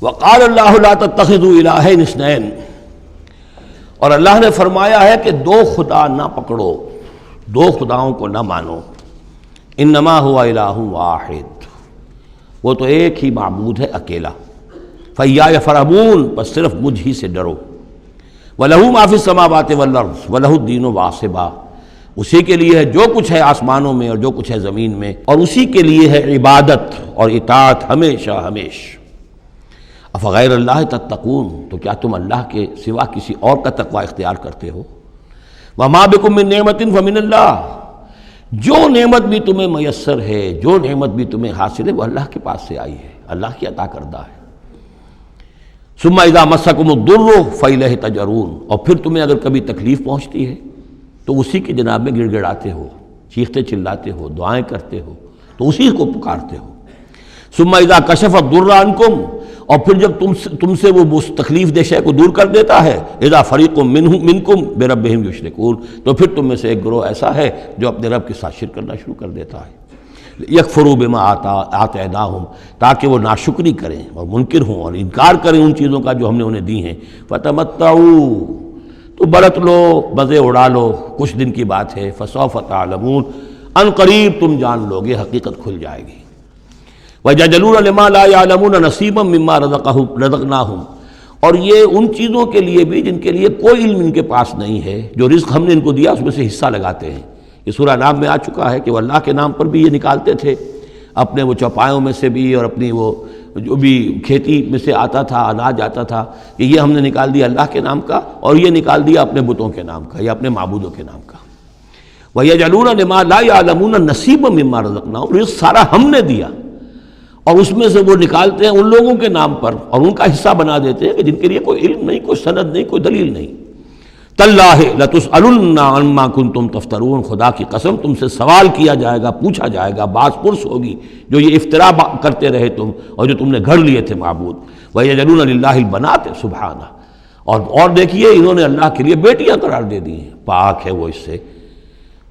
وقال اللہ لا تتخذوا الہین اثنین، اور اللہ نے فرمایا ہے کہ دو خدا نہ پکڑو، دو خداؤں کو نہ مانو۔ انما هو الہ واحد، وہ تو ایک ہی معبود ہے اکیلا۔ فإیایا فارہبون، بس صرف مجھ ہی سے ڈرو۔ وَلَهُ مَا فِي السَّمَاوَاتِ وَالْأَرْضِ وَلَهُ الدِّينُ وَاصِبًا، اسی کے لیے ہے جو کچھ ہے آسمانوں میں اور جو کچھ ہے زمین میں، اور اسی کے لیے ہے عبادت اور اطاعت ہمیشہ ہمیشہ۔ افغیر اللہ تتقون، تو کیا تم اللہ کے سوا کسی اور کا تقوی اختیار کرتے ہو؟ وما بکم من نعمت فمن اللہ، جو نعمت بھی تمہیں میسر ہے، جو نعمت بھی تمہیں حاصل ہے، وہ اللہ کے پاس سے آئی ہے، اللہ کی عطا کردہ ہے۔ ثم اذا مسکم الضر فالیہ تجرون، اور پھر تمہیں اگر کبھی تکلیف پہنچتی ہے تو اسی کی جناب میں گڑ گڑاتے ہو، چیختے چلاتے ہو، دعائیں کرتے ہو، تو اسی کو پکارتے ہو۔ ثم اذا کشف الضر عنکم، اور پھر جب تم سے وہ تکلیف دہ شے کو دور کر دیتا ہے، اذا فریق منکم بربہم یشرکون، تو پھر تم میں سے ایک گروہ ایسا ہے جو اپنے رب کے ساتھ شرک کرنا شروع کر دیتا ہے۔ یکفروا بما آتیناہم، تاکہ وہ ناشکری کریں اور منکر ہوں اور انکار کریں ان چیزوں کا جو ہم نے انہیں دی ہیں۔ فتمتعوا، تو برت لو، مزے اڑا لو، کچھ دن کی بات ہے۔ فسوف تعلمون، ان قریب تم جان لو گے، حقیقت کھل جائے گی۔ وَيَجْعَلُونَ لِمَا لَا يَعْلَمُونَ نَصِيبًا مِّمَّا رَزَقْنَاهُمْ، اور یہ ان چیزوں کے لیے بھی جن کے لیے کوئی علم ان کے پاس نہیں ہے، جو رزق ہم نے ان کو دیا اس میں سے حصہ لگاتے ہیں۔ یہ سورہ نام میں آ چکا ہے کہ وہ اللہ کے نام پر بھی یہ نکالتے تھے، اپنے وہ چوپایوں میں سے بھی اور اپنی وہ جو بھی کھیتی میں سے آتا تھا، اناج آتا تھا، کہ یہ ہم نے نکال دیا اللہ کے نام کا، اور یہ نکال دیا اپنے بتوں کے نام کا یا اپنے معبودوں کے نام کا۔ وَيَجْعَلُونَ لِمَا لَا يَعْلَمُونَ نَصِيبًا مِّمَّا رَزَقْنَاهُمْ، رزق سارا ہم نے دیا، اور اس میں سے وہ نکالتے ہیں ان لوگوں کے نام پر اور ان کا حصہ بنا دیتے ہیں کہ جن کے لیے کوئی علم نہیں، کوئی سند نہیں، کوئی دلیل نہیں۔ تاللہ لتسألن عما کنتم تفترون، خدا کی قسم تم سے سوال کیا جائے گا، پوچھا جائے گا، باز پرس ہوگی جو یہ افترا کرتے رہے تم اور جو تم نے گھڑ لیے تھے معبود۔ وَيَجْعَلُونَ لِلَّهِ الْبَنَاتِ سبحانہ، اور دیکھیے انہوں نے اللہ کے لیے بیٹیاں قرار دے دی ہیں، پاک ہے وہ اس سے۔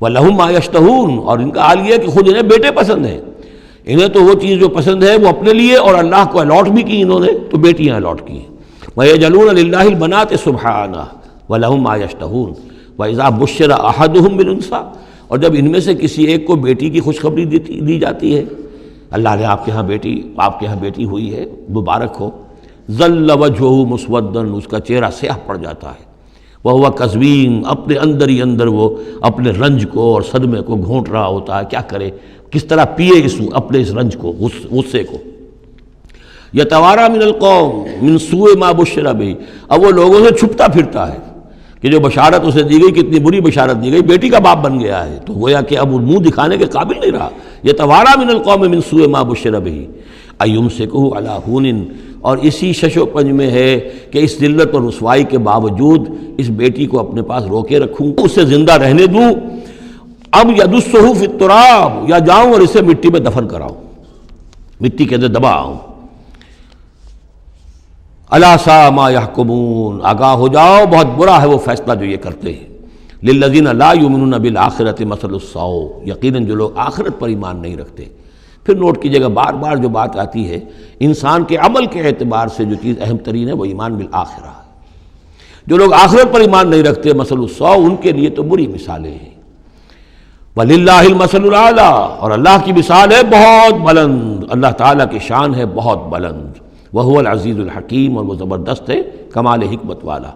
وَلَهُم مَّا يَشْتَهُونَ، اور ان کا حال یہ ہے کہ خود انہیں بیٹے پسند ہیں، انہیں تو وہ چیز جو پسند ہے وہ اپنے لیے اور اللہ کو الاٹ بھی کی انہوں نے، تو بیٹیاں الاٹ کی ہیں۔ وَيَجْعَلُونَ لِلَّهِ الْبَنَاتِ سُبْحَانَهُ وَلَهُم مَّا يَشْتَهُونَ وَإِذَا بُشِّرَ أَحَدُهُم بِالْأُنثىٰ، اور جب ان میں سے کسی ایک کو بیٹی کی خوشخبری دی جاتی ہے، اللہ نے آپ کے ہاں بیٹی ہوئی ہے، مبارک ہو، ظَلَّ وَجْهُهُ مُسْوَدًّا، اس کا چہرہ سیاہ پڑ جاتا ہے، وَهُوَ كَظِيمٌ، اپنے اندر ہی اندر وہ اپنے رنج کو اور صدمے کو گھونٹ رہا ہوتا ہے، کیا کرے، کس طرح پیے اپنے اس رنج کو، غصے کو۔ یتوارا من القوم من سوء ما بشر بہ، اب وہ لوگوں سے چھپتا پھرتا ہے کہ جو بشارت اسے دی گئی کتنی بری بشارت دی گئی، بیٹی کا باپ بن گیا ہے، تو گویا کہ اب وہ منہ دکھانے کے قابل نہیں رہا۔ یتوارا من القوم من سوء ما بشر بہ ایمسکہ علی ہون، اور اسی شش و پنج میں ہے کہ اس ذلت اور رسوائی کے باوجود اس بیٹی کو اپنے پاس روکے رکھوں، اسے زندہ رہنے دوں، اب یدسہ فی التراب، یا جاؤں اور اسے مٹی میں دفن کراؤں، مٹی کے اندر دباؤں۔ الا ساء ما یحکمون، آگاہ ہو جاؤ بہت برا ہے وہ فیصلہ جو یہ کرتے ہیں۔ للذین لا یؤمنون بالآخرۃ مثل السوء، یقیناً جو لوگ آخرت پر ایمان نہیں رکھتے۔ پھر نوٹ کیجیے گا بار بار جو بات آتی ہے، انسان کے عمل کے اعتبار سے جو چیز اہم ترین ہے وہ ایمان بالآخرہ ہے۔ جو لوگ آخرت پر ایمان نہیں رکھتے، مثل السوء، ان کے لیے تو بری مثالیں ہیں۔ وَلِلَّهِ الْمَثَلُ الْأَعْلَىٰ، اور اللہ کی مثال ہے بہت بلند، اللہ تعالیٰ کی شان ہے بہت بلند۔ وَهُوَ الْعَزِيزُ الْحَكِيمُ، اور وہ زبردست ہے، کمال حکمت والا۔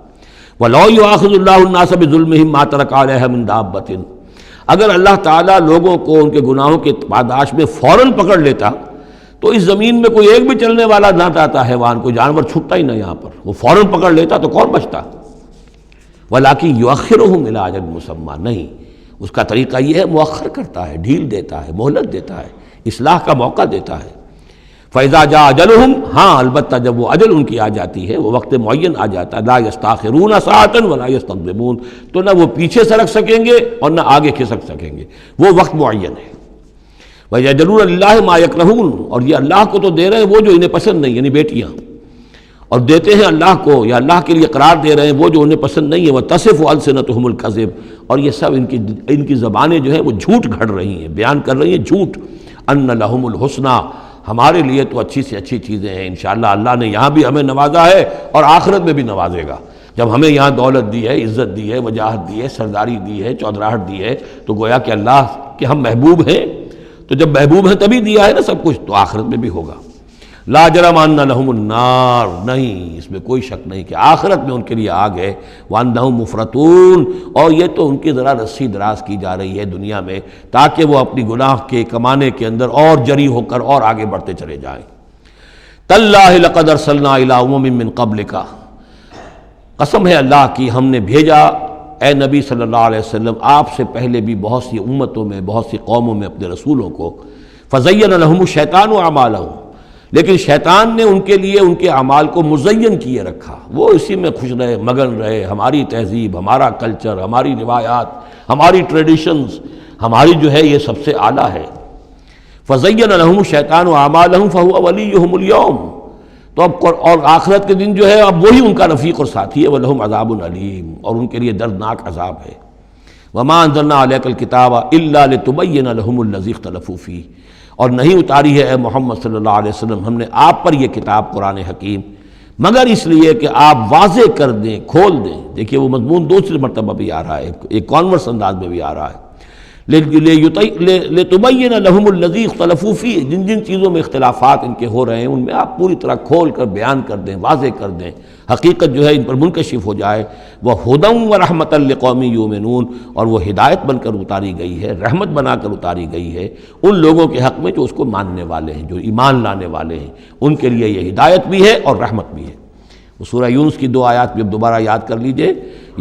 وَلَوْ يُؤَاخِذُ اللَّهُ النَّاسَ بِظُلْمِهِمْ مَا تَرَكَ عَلَيْهَا مِن دَابَّةٍ، اگر اللہ تعالیٰ لوگوں کو ان کے گناہوں کے پاداش میں فوراً پکڑ لیتا تو اس زمین میں کوئی ایک بھی چلنے والا نہ آتا حیوان، کوئی جانور چھٹتا ہی نہ، یہاں پر وہ فوراً پکڑ لیتا تو کون بچتا؟ وَلَٰكِن يُؤَخِّرُهُمْ إِلَىٰ أَجَلٍ مُّسَمًّى، نہیں، اس کا طریقہ یہ ہے مؤخر کرتا ہے، ڈھیل دیتا ہے، مہلت دیتا ہے، اصلاح کا موقع دیتا ہے۔ فَإِذَا جَاءَ أَجَلُهُمْ، ہاں البتہ جب وہ اجل ان کی آ جاتی ہے، وہ وقت معین آ جاتا ہے، لَا يَسْتَأْخِرُونَ سَاعَةً وَلَا يَسْتَقْدِمُونَ، تو نہ وہ پیچھے سرک سکیں گے اور نہ آگے کھسک سکیں گے، وہ وقت معین ہے۔ وَيَجْعَلُونَ لِلَّهِ مَا يَكْرَهُونَ، اور یہ اللہ کو تو دے رہے ہیں وہ جو انہیں پسند نہیں، یعنی بیٹیاں، اور دیتے ہیں اللہ کو یا اللہ کے لیے قرار دے رہے ہیں وہ جو انہیں پسند نہیں ہے۔ وَتَصِفُ أَلْسِنَتُهُمُ الْكَذِبَ، اور یہ سب ان کی زبانیں جو ہیں وہ جھوٹ گھڑ رہی ہیں، بیان کر رہی ہیں جھوٹ۔ أَنَّ لَهُمُ الْحُسْنَىٰ، ہمارے لیے تو اچھی سے اچھی چیزیں ہیں انشاءاللہ اللہ نے یہاں بھی ہمیں نوازا ہے اور آخرت میں بھی نوازے گا۔ جب ہمیں یہاں دولت دی ہے، عزت دی ہے، وجاہت دی ہے، سرداری دی ہے، چودراہٹ دی ہے، تو گویا کہ اللہ کے ہم محبوب ہیں، تو جب محبوب ہیں تبھی دیا ہے نا سب کچھ، تو آخرت میں بھی ہوگا۔ لا جرم ان لہم النار، نہیں اس میں کوئی شک نہیں کہ آخرت میں ان کے لیے آگ ہے، وانہم مفرطون، اور یہ تو ان کی ذرا رسی دراز کی جا رہی ہے دنیا میں تاکہ وہ اپنی گناہ کے کمانے کے اندر اور جری ہو کر اور آگے بڑھتے چلے جائیں۔ تاللہ لقد ارسلنا الی امم من قبلک، قسم ہے اللہ کی ہم نے بھیجا اے نبی صلی اللہ علیہ وسلم آپ سے پہلے بھی بہت سی امتوں میں، بہت سی قوموں میں اپنے رسولوں کو، فزین لہم الشیطان اعمالہم، لیکن شیطان نے ان کے لیے ان کے اعمال کو مزین کیے رکھا، وہ اسی میں خوش رہے، مگن رہے، ہماری تہذیب، ہمارا کلچر، ہماری روایات، ہماری ٹریڈیشنز، ہماری جو ہے یہ سب سے اعلیٰ ہے۔ فزین لہم الشیطان اعمالہم فہو ولیہم اليوم، تو اب اور آخرت کے دن جو ہے اب وہی ان کا رفیق اور ساتھی ہے، وَلَهُمْ عَذَابٌ علیم، اور ان کے لیے دردناک عذاب ہے۔ وَمَا أَنزَلْنَا عَلَيْكَ الْكِتَابَ إِلَّا لِتُبَيِّنَ لَهُمُ الَّذِي اخْتَلَفُوا فِيهِ، اور نہیں اتاری ہے اے محمد صلی اللہ علیہ وسلم ہم نے آپ پر یہ کتاب قرآن حکیم مگر اس لیے کہ آپ واضح کر دیں، کھول دیں۔ دیکھیے وہ مضمون دوسری مرتبہ بھی آ رہا ہے، ایک کانورس انداز میں بھی آ رہا ہے، لِتُبَيِّنَ لَهُمُ الَّذِي اخْتَلَفُوا فِيهِ، جن جن چیزوں میں اختلافات ان کے ہو رہے ہیں ان میں آپ پوری طرح کھول کر بیان کر دیں، واضح کر دیں، حقیقت جو ہے ان پر منکشف ہو جائے۔ وَهُدًى وَرَحْمَةً لِقَوْمٍ يُؤْمِنُونَ، اور وہ ہدایت بن کر اتاری گئی ہے، رحمت بنا کر اتاری گئی ہے ان لوگوں کے حق میں جو اس کو ماننے والے ہیں، جو ایمان لانے والے ہیں، ان کے لیے یہ ہدایت بھی ہے اور رحمت بھی ہے۔ وہ سورہ یونس کی 2 آیات بھی اب دوبارہ یاد کر لیجئے،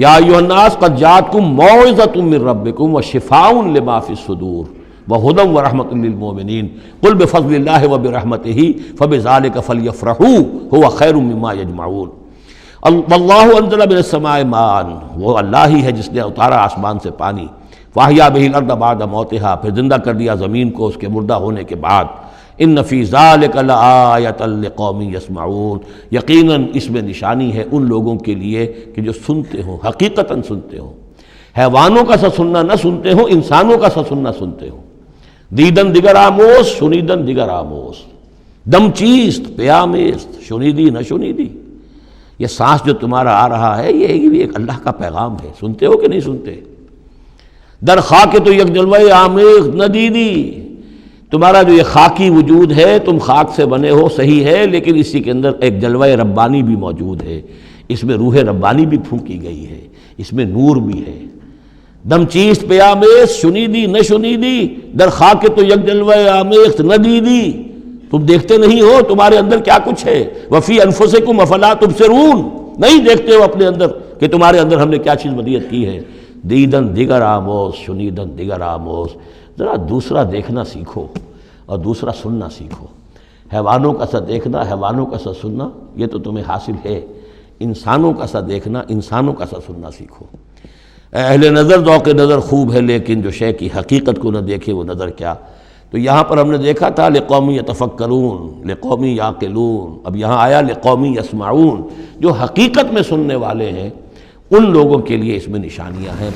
یا ایھا الناس قد جاءتکم موعظۃ من ربکم وشفاء لما فی الصدور وہدی ورحمۃ للمؤمنین قل بفضل اللہ وبرحمتہ فبذلک فلیفرحوا ھو خیر مما یجمعون۔ واللہ انزل من السماء ماء، وہ اللہ ہی ہے جس نے اتارا آسمان سے پانی، فاحیا بہ الارض بعد موتہا، پھر زندہ کر دیا زمین کو اس کے مردہ ہونے کے بعد۔ ان فی ذلک لآیۃ لقوم یسمعون، یقیناً اس میں نشانی ہے ان لوگوں کے لیے کہ جو سنتے ہوں، حقیقتاً سنتے ہوں، حیوانوں کا سا سننا نہ سنتے ہوں، انسانوں کا سا سننا سنتے ہوں۔ دیدن دیگر آموز، شنیدن دیگر آموز، دم چیست پیامیست، شنیدی نہ شنیدی، یہ سانس جو تمہارا آ رہا ہے یہ بھی ایک اللہ کا پیغام ہے، سنتے ہو کہ نہیں سنتے؟ در خاک تو یک جلوہ آمیخت ندیدی، تمہارا جو یہ خاکی وجود ہے تم خاک سے بنے ہو صحیح ہے، لیکن اسی کے اندر ایک جلوہ ربانی بھی موجود ہے، اس میں روح ربانی بھی پھونکی گئی ہے، اس میں نور بھی ہے۔ دم چیست پیامیست، شنیدی نہ شنیدی، در خاک تو یک جلوہ آمیخت ندیدی، تم دیکھتے نہیں ہو تمہارے اندر کیا کچھ ہے، وفی انفسکم افلا تبصرون، نہیں دیکھتے ہو اپنے اندر کہ تمہارے اندر ہم نے کیا چیز ودیعت کی ہے۔ دیدن دیگر آموز، شنیدن دیگر آموز، ذرا دوسرا دیکھنا سیکھو اور دوسرا سننا سیکھو۔ حیوانوں کا سا دیکھنا، حیوانوں کا سا سننا یہ تو تمہیں حاصل ہے، انسانوں کا سا دیکھنا، انسانوں کا سا سننا سیکھو۔ اہل نظر ذوق نظر خوب ہے لیکن جو شے کی حقیقت کو نہ دیکھے وہ نظر کیا۔ تو یہاں پر ہم نے دیکھا تھا لقوم یتفکرون، لقوم یعقلون، اب یہاں آیا لقوم یسمعون، جو حقیقت میں سننے والے ہیں ان لوگوں کے لیے اس میں نشانیاں ہیں۔